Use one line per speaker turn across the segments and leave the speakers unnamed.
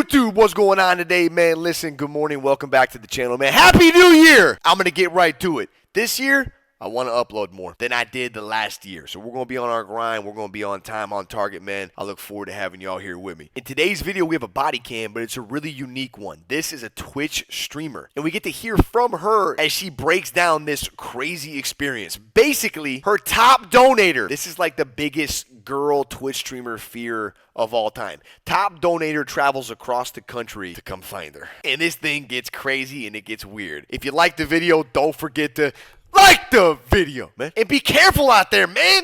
YouTube, what's going on today, man? Listen, good morning, welcome back to the channel, man. Happy New Year! I'm going to get right to it. This year, I want to upload more than I did the last year. So we're going to be on our grind. We're going to be on time, on target, man. I look forward to having y'all here with me. In today's video, we have a body cam, but it's a really unique one. This is a Twitch streamer, and we get to hear from her as she breaks down this crazy experience. Basically, her top donator. This is like the biggest girl Twitch streamer fear of all time. Top donator travels across the country to come find her. And this thing gets crazy and it gets weird. If you like the video, don't forget to like the video, man. And be careful out there, man.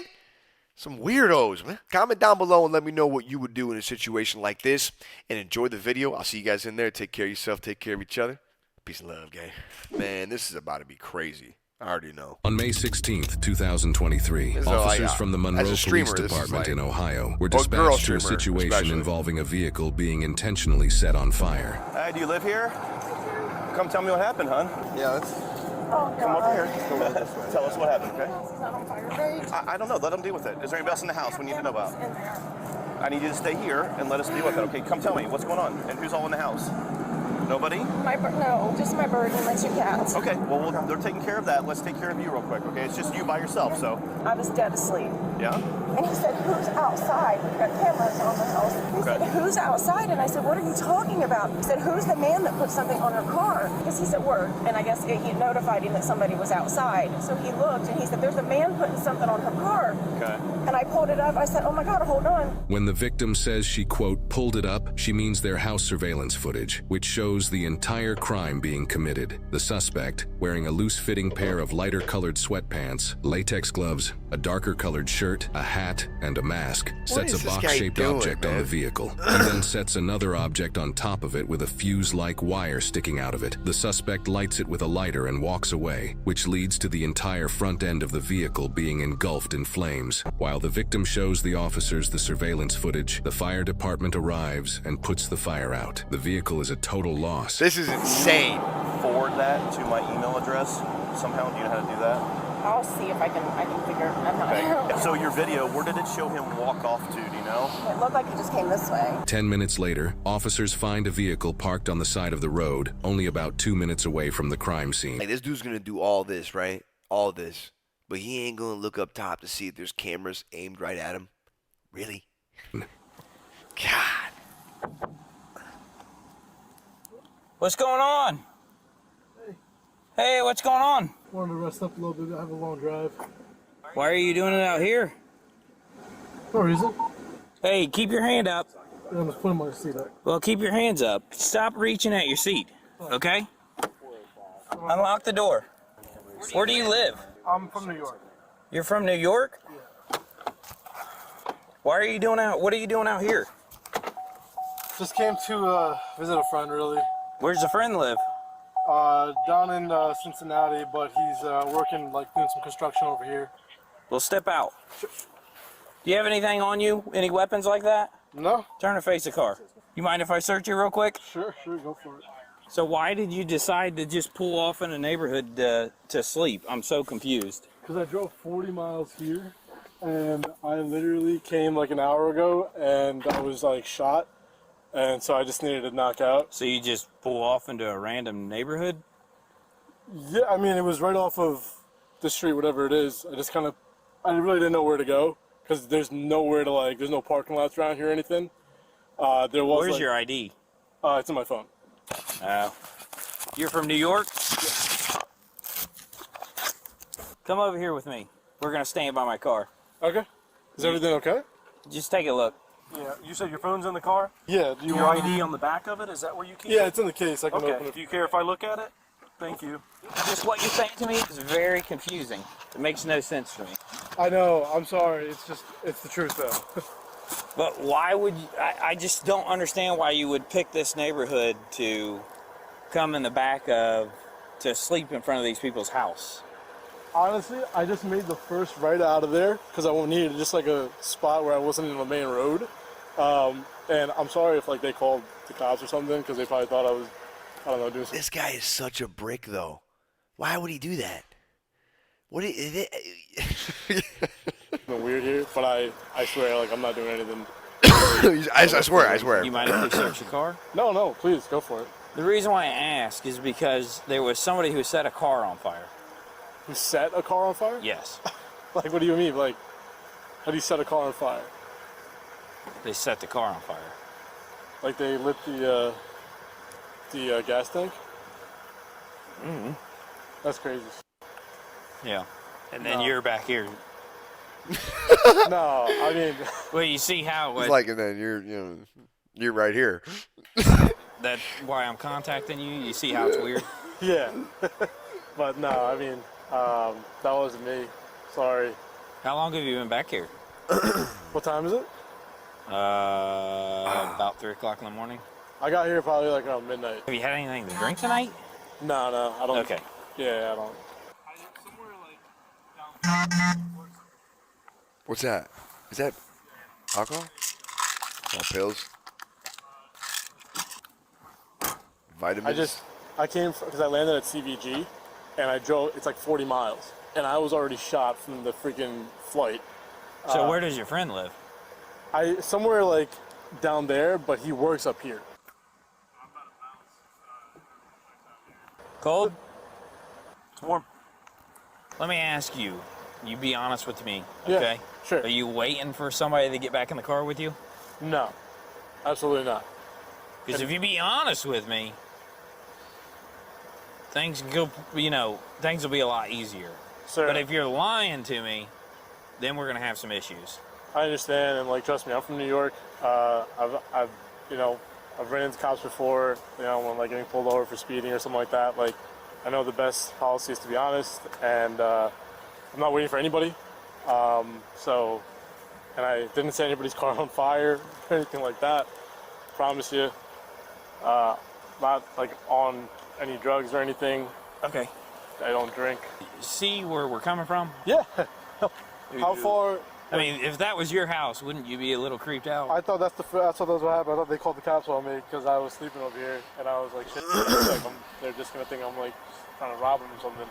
Some weirdos, man. Comment down below and let me know what you would do in a situation like this. And enjoy the video. I'll see you guys in there. Take care of yourself. Take care of each other. Peace and love, gang. Man, this is about to be crazy. I already know.
On May 16th, 2023, officers from the Monroe Police Department in Ohio were dispatched to a situation involving a vehicle being intentionally set on fire.
Hey, do you live here? Come tell me what happened, hon.
Yeah, that's...
Oh, come over here. Tell us what happened, okay? I don't know. Let them deal with it. Is there anybody else in the house we need to know about? I need you to stay here and let us deal with it, okay? Come tell me what's going on and who's all in the house. Nobody?
No, just my bird and my two cats.
Okay, well, they're taking care of that. Let's take care of you real quick, okay? It's just you by yourself, so.
I was dead asleep.
Yeah?
And he said, who's outside? We've got cameras on the house. He said, who's outside? And I said, what are you talking about? He said, who's the man that put something on her car? Because he's at work, and I guess he notified him that somebody was outside. So he looked, and he said, there's a man putting something on her car.
Okay. And
I pulled it up. I said, oh my God, hold on.
When the victim says she, quote, pulled it up, she means their house surveillance footage, which shows the entire crime being committed. The suspect, wearing a loose-fitting pair of lighter-colored sweatpants, latex gloves, a darker-colored shirt, a hat, and a mask, sets a box-shaped object on the vehicle, and then sets another object on top of it with a fuse-like wire sticking out of it. The suspect lights it with a lighter and walks away, which leads to the entire front end of the vehicle being engulfed in flames. While the victim shows the officers the surveillance footage, the fire department arrives and puts the fire out. The vehicle is a total loss.
This is insane.
Forward that to my email address somehow. Do you know how to do that?
I'll see if I can figure it out.
Okay. So your video, where did it show him walk off to, do you know?
It looked like he just came this way.
10 minutes later, officers find a vehicle parked on the side of the road, only about 2 minutes away from the crime scene.
Like, this dude's gonna do all this, right? All this. But he ain't gonna look up top to see if there's cameras aimed right at him. Really? God.
What's going on? Hey, what's going on?
Wanted to rest up a little bit. I have a long drive.
Why are you doing it out here?
No reason.
Hey, keep your hand up.
I'm just putting my seat up.
Well, keep your hands up. Stop reaching at your seat, okay? Unlock the door. Where do you live?
I'm from New York.
You're from New York?
Yeah.
Why are you doing out? What are you doing out here?
Just came to visit a friend, really.
Where's the friend live?
Down in Cincinnati, but he's working, like, doing some construction over here.
Well, step out.
Sure.
Do you have anything on you? Any weapons like that?
No.
Turn and face the car. You mind if I search you real quick?
Sure, go for it.
So why did you decide to just pull off in a neighborhood to sleep? I'm so confused.
Because I drove 40 miles here, and I literally came like an hour ago, and I was like shot, and so I just needed to knock out.
So you just pull off into a random neighborhood?
Yeah, I mean, it was right off of the street, whatever it is. I really didn't know where to go, because there's nowhere to, like, there's no parking lots around here or anything.
Where's your ID?
It's on my phone.
You're from New York? Come over here with me. We're gonna stand by my car.
Okay. Is everything okay?
Just take a look.
Yeah, you said your phone's in the car?
Yeah. Do you
Your
want
ID on the back of it? Is that where you keep it?
Yeah, it's in the case. I can open
Okay.
it.
Do you care if I look at it? Thank you.
Just what you're saying to me is very confusing. It makes no sense to me.
I know. I'm sorry. It's the truth, though.
But why would you, I just don't understand why you would pick this neighborhood to come in the back of, to sleep in front of these people's house.
Honestly, I just made the first right out of there because I needed just like a spot where I wasn't in the main road. And I'm sorry if like they called the cops or something because they probably thought I was, I don't know, doing something.
This guy is such a brick, though. Why would he do that? What is it?
Weird here, but I swear, like, I'm not doing anything
I swear.
You mind if we search your car?
No, please go for it.
The reason why I ask is because there was somebody who set a car on fire.
Who set a car on fire?
Yes.
Like, what do you mean? Like, how do you set a car on fire?
They set the car on fire.
Like they lit the gas tank?
Mm-hmm.
That's crazy.
Yeah. And then you're back here.
No, I mean...
Well, you see how...
It's like, and then you're right here.
That's why I'm contacting you. You see how it's weird?
Yeah. But no, I mean, that wasn't me. Sorry.
How long have you been back here?
What time is it?
About 3 o'clock in the morning.
I got here probably like around midnight.
Have you had anything to drink tonight?
No, I don't.
Okay.
Yeah, I don't.
What's that? Is that alcohol? Oh, pills? Vitamins?
I came because I landed at CVG, and I drove. It's like 40 miles, and I was already shot from the freaking flight.
So where does your friend live?
Somewhere like down there, but he works up here.
Cold?
It's warm.
Let me ask you. You be honest with me,
Yeah,
okay?
sure.
Are you waiting for somebody to get back in the car with you?
No, absolutely not.
Because if you be honest with me, things go, things will be a lot easier.
Sir,
But if you're lying to me, then we're gonna have some issues.
I understand, and like, trust me, I'm from New York. I've ran into cops before. When like getting pulled over for speeding or something like that. Like, I know the best policy is to be honest, and I'm not waiting for anybody. And I didn't set anybody's car on fire or anything like that. Promise you. Not like on any drugs or anything.
Okay.
I don't drink.
See where we're coming from?
Yeah. How far?
I mean, if that was your house, wouldn't you be a little creeped out?
I thought that's what happened. I thought they called the cops on me because I was sleeping over here, and I was like, shit, like, they're just gonna think I'm like trying to rob them or something.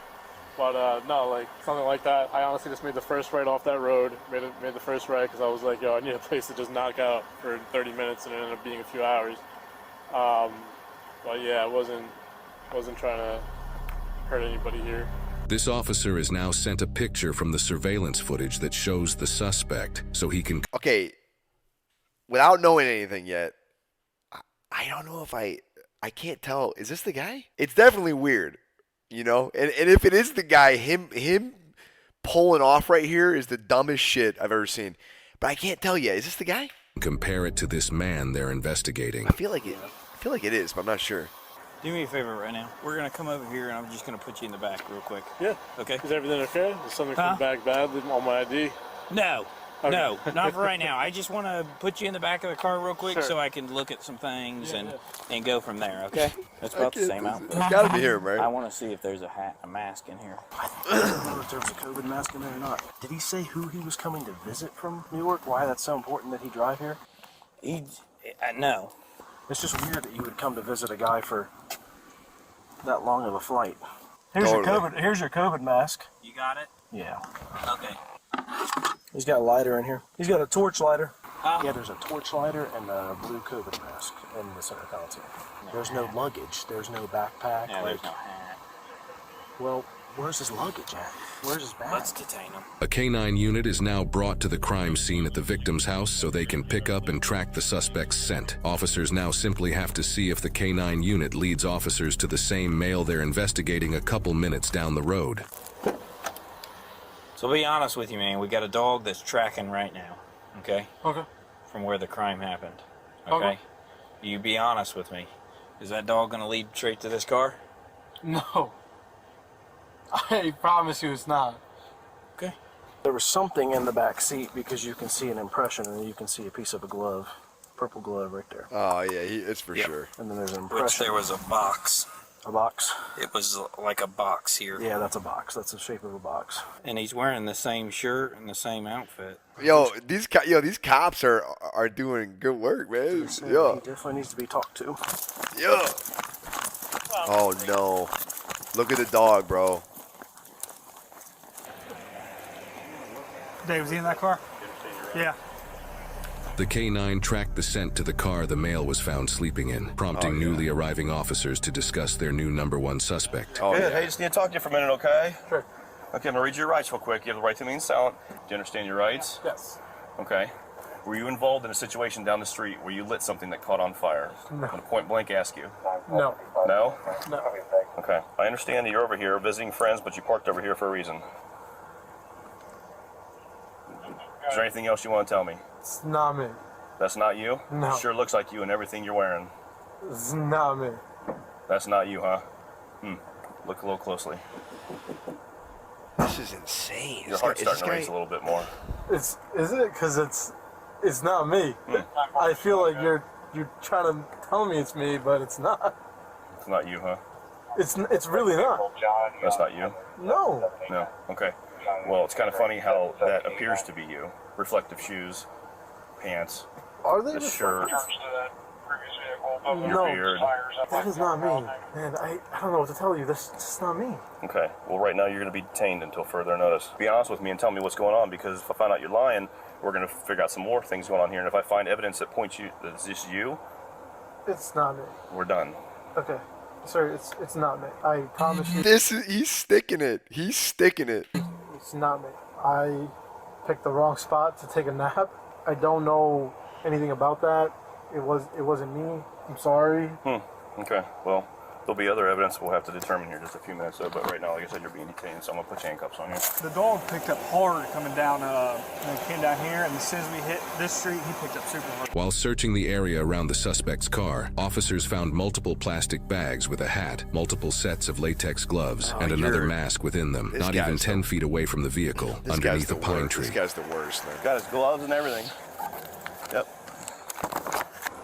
But no, like something like that. I honestly just made the first right off that road. Made the first right because I was like, yo, I need a place to just knock out for 30 minutes, and it ended up being a few hours. But yeah, I wasn't trying to hurt anybody here.
This officer has now sent a picture from the surveillance footage that shows the suspect so he can...
Okay, without knowing anything yet, I don't know if I can't tell. Is this the guy? It's definitely weird, And if it is the guy, him pulling off right here is the dumbest shit I've ever seen. But I can't tell yet. Is this the guy?
compare it to this man they're investigating.
I feel like it is, but I'm not sure.
Do me a favor right now. We're going to come over here, and I'm just going to put you in the back real quick.
Yeah.
Okay?
Is everything okay? Is something come back bad on my ID?
No.
Okay.
No, not for right now. I just want to put you in the back of the car real quick
Sure.
so I can look at some things and go from there, okay? That's about the same outfit.
It's got to be him, right?
I want to see if there's a mask in here.
I don't know if there was a COVID mask in there or not. Did he say who he was coming to visit from New York? Why that's so important that he drive here?
No.
It's just weird that you would come to visit a guy for that long of a flight. Here's
Totally.
Here's your COVID mask.
You got it?
Yeah.
Okay.
He's got a lighter in here. He's got a torch lighter.
Huh?
Yeah, there's a torch lighter and a blue COVID mask in the center console. There's no luggage. There's no backpack.
Yeah, there's no hat.
Well, where's his luggage at? Where's his bag?
Let's detain him.
A canine unit is now brought to the crime scene at the victim's house so they can pick up and track the suspect's scent. Officers now simply have to see if the canine unit leads officers to the same male they're investigating a couple minutes down the road.
So be honest with you, man. We got a dog that's tracking right now, okay?
Okay.
From where the crime happened, okay? You be honest with me. Is that dog going to lead straight to this car?
No. I promise you it's not.
Okay.
There was something in the back seat because you can see an impression and you can see a piece of a glove. Purple glove right there.
Oh, yeah, it's for sure.
And then there's an impression.
Which there was a box.
A box?
It was like a box here.
Yeah, that's a box. That's the shape of a box.
And he's wearing the same shirt and the same outfit.
Yo, these cops are doing good work, man.
So
Yeah.
he definitely needs to be talked to.
Yeah. Oh no. Look at the dog, bro.
Dave, was he in that car? Yeah.
The K9 tracked the scent to the car the male was found sleeping in, prompting newly arriving officers to discuss their new #1 suspect.
Good. Hey, just need to talk to you for a minute, okay?
Sure.
Okay, I'm gonna read your rights real quick. You have the right to remain silent. Do you understand your rights?
Yes.
Okay. Were you involved in a situation down the street where you lit something that caught on fire?
No.
I'm gonna point blank ask you.
No.
No?
No.
Okay. I understand that you're over here visiting friends, but you parked over here for a reason. Is there anything else you want to tell me?
It's not me.
That's not you?
No.
It sure looks like you and everything you're wearing.
It's not me.
That's not you, huh? Look a little closely.
This is insane.
Your heart's starting to race a little bit more.
Is it? Because it's not me. I feel like you're trying to tell me it's me, but it's not.
It's not you, huh?
It's really not.
That's not you?
No.
No. Okay. Well, it's kind of funny how that appears to be you. Reflective shoes, pants,
Are they
the
just
shirt, your
No.
beard.
That is not me. Man, I don't know what to tell you. That's just not me.
Okay. Well, right now you're going to be detained until further notice. Be honest with me and tell me what's going on, because if I find out you're lying, we're going to figure out some more things going on here. And if I find evidence that points you that it's just you,
It's not me.
we're done.
Okay. Sir, it's not me. I promise you
He's sticking it. He's sticking it.
it's not me. I picked the wrong spot to take a nap. I don't know anything about that. It wasn't me. I'm sorry.
Okay. Well, there'll be other evidence we'll have to determine here in just a few minutes. But right now, like I said, you're being detained, so I'm going to put handcuffs on you.
The dog picked up hard coming down, came down here, and as soon as we hit this street, he picked up super hard.
While searching the area around the suspect's car, officers found multiple plastic bags with a hat, multiple sets of latex gloves, and another mask within them,
This
not even
guy's
10 feet away from the vehicle,
This
underneath
guy's
a
the
pine
worst.
tree.
This guy's the worst, man.
Got his gloves and everything. Yep.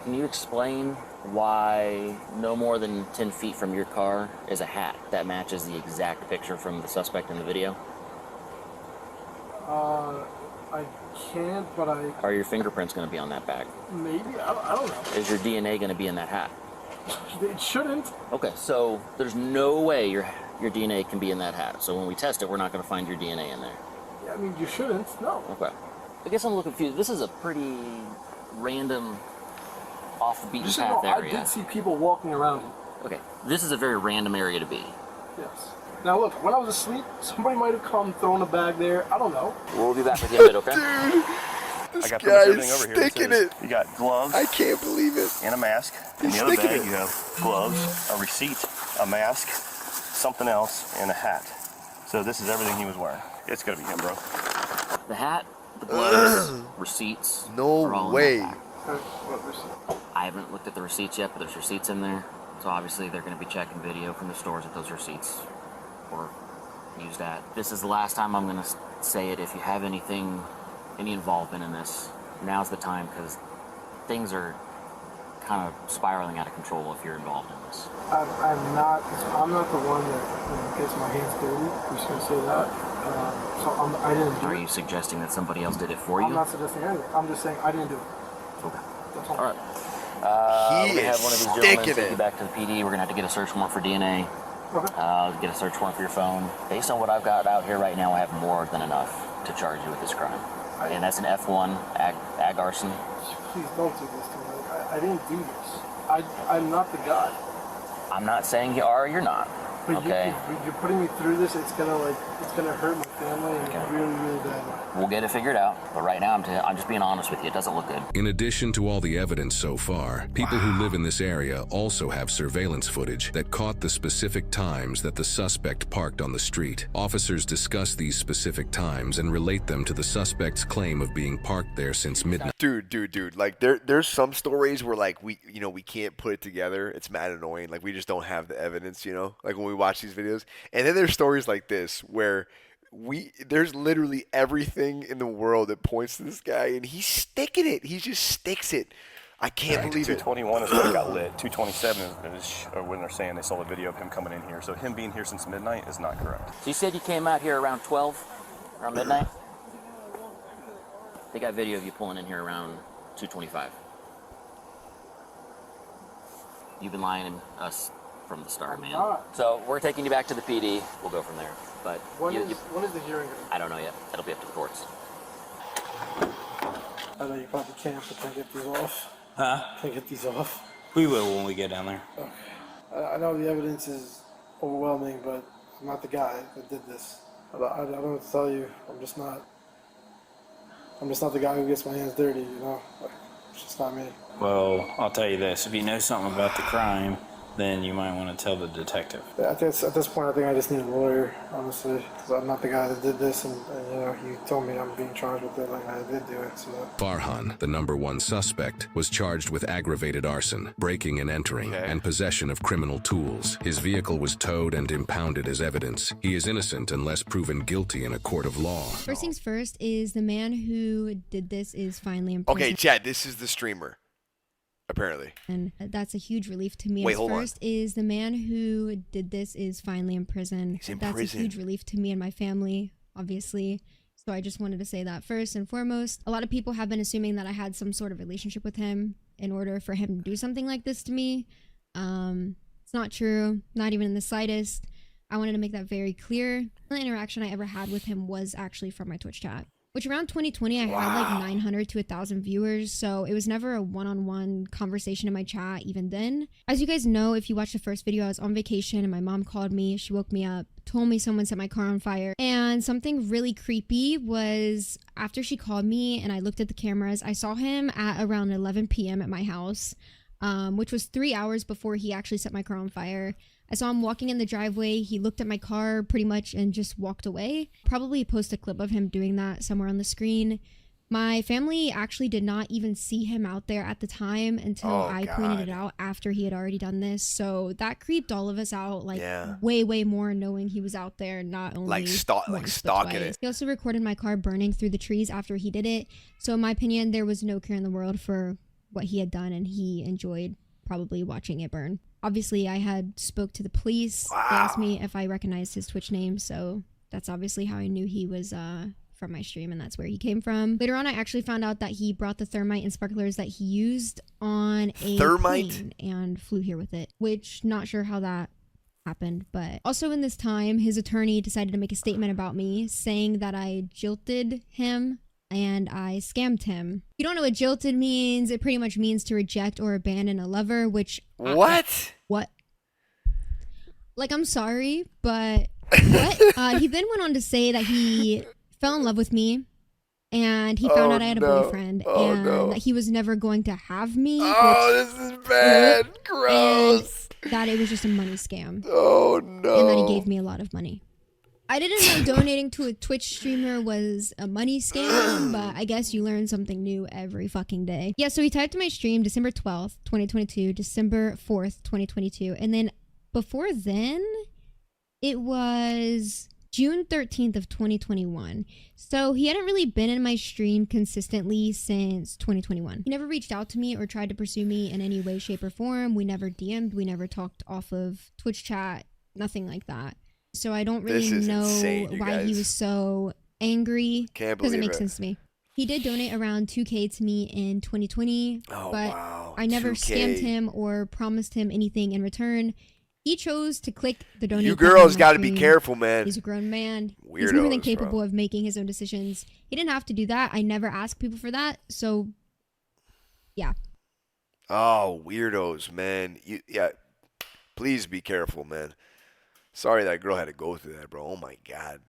Can you explain why no more than 10 feet from your car is a hat that matches the exact picture from the suspect in the video?
I can't, but
Are your fingerprints going to be on that bag?
maybe. I don't know.
Is your DNA going to be in that hat?
It shouldn't.
Okay, so there's no way your DNA can be in that hat. So when we test it, we're not going to find your DNA in there.
I mean, you shouldn't. No.
Okay. I guess I'm a little confused. This is a pretty random, off the beaten
Just so
path
you know, I
area.
did see people walking around.
Okay, this is a very random area to be.
Yes. Now look, when I was asleep, somebody might have come, thrown a bag there. I don't know.
We'll be back with you in a bit, okay?
Dude, this
I got pretty much everything
guy's
over here.
sticking it.
You got gloves.
I can't believe it.
And a mask. In
He's
the other
sticking
bag,
it.
you have gloves, a receipt, a mask, something else, and a hat. So this is everything he was wearing. It's gonna be him, bro.
The hat, the gloves, receipts.
No
are all in
way.
that bag. I haven't looked at the receipts yet, but there's receipts in there. So obviously they're going to be checking video from the stores that those receipts were used at. This is the last time I'm going to say it. If you have any involvement in this, now's the time, because things are kind of spiraling out of control if you're involved in this.
I'm not the one that gets my hands dirty. I'm just gonna say that. I didn't do
Are
it.
you suggesting that somebody else did it for you?
I'm not suggesting anything. I'm just saying I didn't do it.
Okay.
That's all.
All right.
He
We're gonna
is
have one of these gentlemen
sticking
take you
it.
back to the PD. We're gonna have to get a search warrant for DNA.
Okay.
Get a search warrant for your phone. Based on what I've got out here right now, I have more than enough to charge you with this crime. And that's an F1 ag arson.
Please don't do this to me. I didn't do this. I'm not the guy.
I'm not saying you are or you're not.
But
Okay.
you're putting me through this. It's gonna hurt my family in a really, really bad way.
We'll get it figured out. But right now, I'm just being honest with you. It doesn't look good.
In addition to all the evidence so far, people who live in this area also have surveillance footage that caught the specific times that the suspect parked on the street. Officers discuss these specific times and relate them to the suspect's claim of being parked there since midnight.
Dude. Like there's some stories where like we can't put it together. It's mad annoying. Like we just don't have the evidence, like when we watch these videos. And then there's stories like this where there's literally everything in the world that points to this guy, and he's sticking it. He just sticks it. I can't believe it.
221 is when it got lit. 227 is when they're saying they saw the video of him coming in here. So him being here since midnight is not correct.
So you said you came out here around 12, around midnight? They got video of you pulling in here around 2:25. You've been lying to us from the start, man.
not.
So we're taking you back to the PD. We'll go from there. But
When is the hearing?
I don't know yet. That'll be up to the courts.
I know you probably can't, but can I get these off?
Huh?
Can I get these off?
We will when we get down there.
Okay. I know the evidence is overwhelming, but I'm not the guy that did this. I don't know what to tell you. I'm just not the guy who gets my hands dirty, you know? Like, it's just not me.
Well, I'll tell you this. If you know something about the crime, then you might want to tell the detective.
At this point, I think I just need a lawyer, honestly, because I'm not the guy that did this, and you know, you told me I'm being charged with it, like I did do it, so.
Farhan, the #1 suspect, was charged with aggravated arson, breaking and entering, and possession of criminal tools. His vehicle was towed and impounded as evidence. He is innocent unless proven guilty in a court of law.
First things first is the man who did this is finally in prison.
Okay, Chad, this is the streamer. Apparently.
And that's a huge relief to me.
Wait, hold
first is the man who did this is finally in prison.
He's in
that's
prison.
a huge relief to me and my family, obviously. So I just wanted to say that first and foremost. A lot of people have been assuming that I had some sort of relationship with him in order for him to do something like this to me. It's not true, not even in the slightest. I wanted to make that very clear. The only interaction I ever had with him was actually from my Twitch chat. Which around 2020, I had like 900 to 1,000 viewers, so it was never a one-on-one conversation in my chat even then. As you guys know, if you watched the first video, I was on vacation and my mom called me. She woke me up, told me someone set my car on fire. And something really creepy was after she called me and I looked at the cameras, I saw him at around 11 p.m. at my house, which was 3 hours before he actually set my car on fire. I saw him walking in the driveway. He looked at my car pretty much and just walked away. Probably post a clip of him doing that somewhere on the screen. My family actually did not even see him out there at the time until I pointed it out after he had already done this. So that creeped all of us out like way, way more, knowing he was out there, not only
like stalking it.
He also recorded my car burning through the trees after he did it. So in my opinion, there was no care in the world for what he had done, and he enjoyed probably watching it burn. Obviously, I had spoke to the police. They asked me if I recognized his Twitch name, so that's obviously how I knew he was from my stream, and that's where he came from. Later on, I actually found out that he brought the thermite and sparklers that he used on a plane and flew here with it, which not sure how that happened. But also in this time, his attorney decided to make a statement about me, saying that I jilted him and I scammed him. If you don't know what jilted means, it pretty much means to reject or abandon a lover, which...
What?
What? Like, I'm sorry, but what? He then went on to say that he fell in love with me, and he found out I had a boyfriend, and that he was never going to have me.
This is bad. Gross.
And that it was just a money scam.
Oh, no.
And that he gave me a lot of money. I didn't know donating to a Twitch streamer was a money scam, but I guess you learn something new every fucking day. Yeah, so he typed to my stream December 12th, 2022, December 4th, 2022. And then before then, it was June 13th of 2021. So he hadn't really been in my stream consistently since 2021. He never reached out to me or tried to pursue me in any way, shape, or form. We never DM'd. We never talked off of Twitch chat. Nothing like that. So I don't really know why he was so angry. Doesn't make sense to me. He did donate around 2K to me in 2020, but I never scammed him or promised him anything in return. He chose to click the donate.
You girls got to be careful, man.
He's a grown man.
Weirdos,
he's more than capable of making his own decisions. He didn't have to do that. I never ask people for that. So, yeah.
Oh, weirdos, man. Please be careful, man. Sorry that girl had to go through that, bro. Oh, my God.